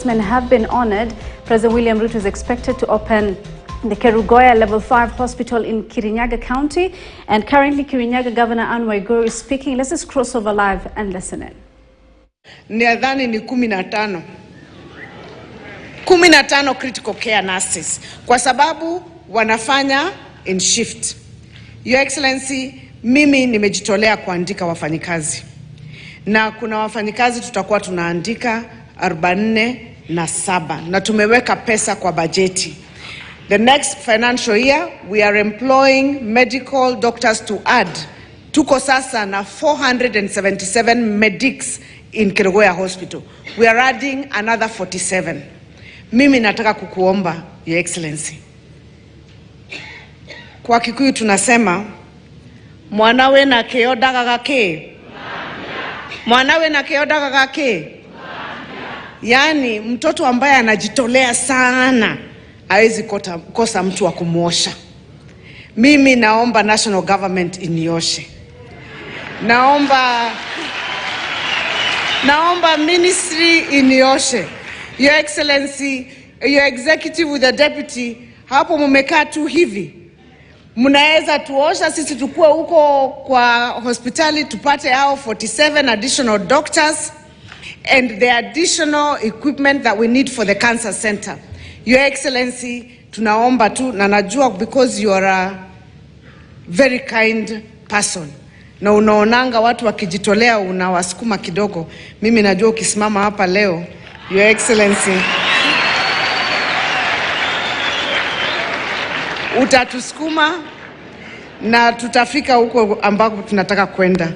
Have been honored. President William Ruto is expected to open the Kerugoya Level 5 hospital in Kirinyaga County, and currently Kirinyaga Governor Anne Waiguru is speaking. Let's just cross over live and listen in. Nadhani ni 15 critical care nurses kwa sababu wanafanya in shift. Your Excellency, mimi nimejitolea kuandika wafanyikazi, na kuna wafanyikazi tutakuwa tunaandika 47 na tumeweka pesa kwa bajeti. The next financial year we are employing medical doctors to add. Tuko sasa na 477 medics in Kerugoya Hospital. We are adding another 47. Mimi nataka kukuomba, Your Excellency. Kwa Kikuyu tunasema mwanawe na keodaga gake. Mwanawe na keodaga gake. Yani mtoto ambaye anajitolea sana hawezi kosa mtu wa kumuosha. Mimi naomba national government inioshe. Naomba ministry inioshe. Your Excellency, your executive with the deputy, hapo mumekaa tu hivi. Mnaweza tuosha sisi tukue huko kwa hospitali tupate hao 47 additional doctors and the additional equipment that we need for the cancer center. Your Excellency, tunaomba tu, na najua because you are a very kind person na unaonanga watu wakijitolea unawasukuma kidogo. Mimi najua ukisimama hapa leo, Your Excellency, utatusukuma na tutafika huko ambako tunataka kwenda.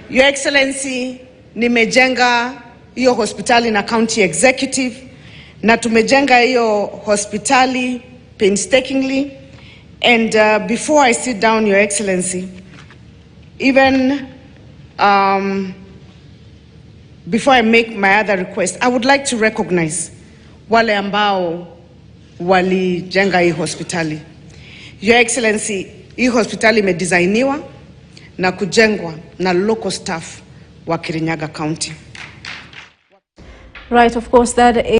Your Excellency, nimejenga hiyo hospitali na county executive, na tumejenga hiyo hospitali painstakingly, and before I sit down, Your Excellency, even before I make my other request, I would like to recognize wale ambao walijenga hii hospitali. Your Excellency, hii hospitali imedesigniwa na kujengwa na local staff wa Kirinyaga County. Right, of course, that is